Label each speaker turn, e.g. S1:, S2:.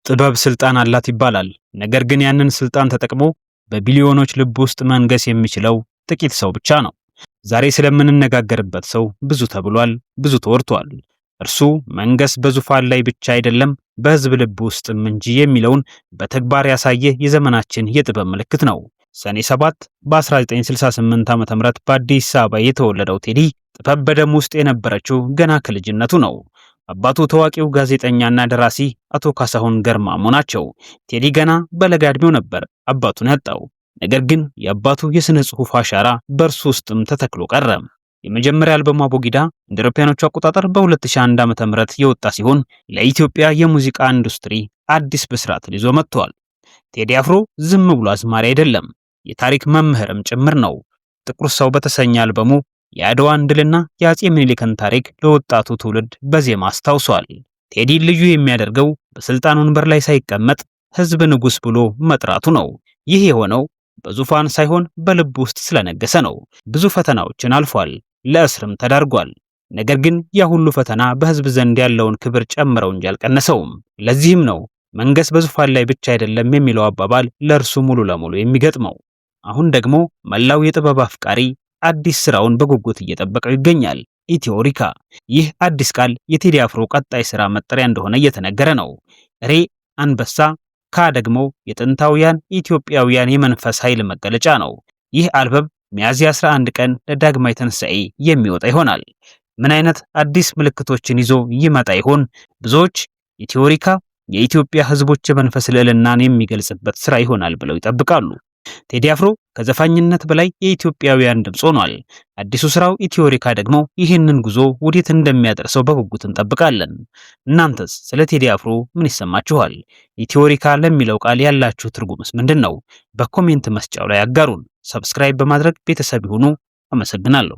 S1: ጥበብ ስልጣን አላት ይባላል። ነገር ግን ያንን ስልጣን ተጠቅሞ በቢሊዮኖች ልብ ውስጥ መንገስ የሚችለው ጥቂት ሰው ብቻ ነው። ዛሬ ስለምንነጋገርበት ሰው ብዙ ተብሏል፣ ብዙ ተወርቷል። እርሱ መንገስ በዙፋን ላይ ብቻ አይደለም በህዝብ ልብ ውስጥም እንጂ የሚለውን በተግባር ያሳየ የዘመናችን የጥበብ ምልክት ነው። ሰኔ 7 በ1968 ዓ.ም በአዲስ አበባ የተወለደው ቴዲ ጥበብ በደም ውስጥ የነበረችው ገና ከልጅነቱ ነው። አባቱ ታዋቂው ጋዜጠኛና ደራሲ አቶ ካሳሁን ገርማሞ ናቸው። ቴዲ ገና በለጋ ዕድሜው ነበር አባቱን ያጣው። ነገር ግን የአባቱ የሥነ ጽሑፍ አሻራ በእርሱ ውስጥም ተተክሎ ቀረ። የመጀመሪያ አልበሙ አቦጊዳ እንደ አውሮፓውያኖቹ አቆጣጠር በ2001 ዓ.ም የወጣ ሲሆን ለኢትዮጵያ የሙዚቃ ኢንዱስትሪ አዲስ ብስራትን ይዞ መጥቷል። ቴዲ አፍሮ ዝም ብሎ አዝማሪ አይደለም፣ የታሪክ መምህርም ጭምር ነው። ጥቁር ሰው በተሰኘ አልበሙ የአድዋን ድልና የአጼ ምኒልክን ታሪክ ለወጣቱ ትውልድ በዜማ አስታውሷል። ቴዲ ልዩ የሚያደርገው በስልጣን ወንበር ላይ ሳይቀመጥ ህዝብ ንጉስ ብሎ መጥራቱ ነው። ይህ የሆነው በዙፋን ሳይሆን በልብ ውስጥ ስለነገሰ ነው። ብዙ ፈተናዎችን አልፏል፣ ለእስርም ተዳርጓል። ነገር ግን ያ ሁሉ ፈተና በህዝብ ዘንድ ያለውን ክብር ጨምረው እንጂ አልቀነሰውም። ለዚህም ነው መንገስ በዙፋን ላይ ብቻ አይደለም የሚለው አባባል ለእርሱ ሙሉ ለሙሉ የሚገጥመው። አሁን ደግሞ መላው የጥበብ አፍቃሪ አዲስ ስራውን በጉጉት እየጠበቀው ይገኛል። ኢትዮሪካ። ይህ አዲስ ቃል የቴዲ አፍሮ ቀጣይ ስራ መጠሪያ እንደሆነ እየተነገረ ነው። ሬ አንበሳ፣ ካ ደግሞ የጥንታውያን ኢትዮጵያውያን የመንፈስ ኃይል መገለጫ ነው። ይህ አልበም ሚያዝያ 11 ቀን ለዳግማይ ትንሣኤ የሚወጣ ይሆናል። ምን አይነት አዲስ ምልክቶችን ይዞ ይመጣ ይሆን? ብዙዎች ኢትዮሪካ የኢትዮጵያ ህዝቦች የመንፈስ ልዕልናን የሚገልጽበት ስራ ይሆናል ብለው ይጠብቃሉ። ቴዲ አፍሮ ከዘፋኝነት በላይ የኢትዮጵያውያን ድምፅ ሆኗል። አዲሱ ስራው ኢትዮሪካ ደግሞ ይህንን ጉዞ ወዴት እንደሚያደርሰው በጉጉት እንጠብቃለን። እናንተስ ስለ ቴዲ አፍሮ ምን ይሰማችኋል? ኢትዮሪካ ለሚለው ቃል ያላችሁ ትርጉምስ ምንድን ነው? በኮሜንት መስጫው ላይ አጋሩን። ሰብስክራይብ በማድረግ ቤተሰብ ይሁኑ። አመሰግናለሁ።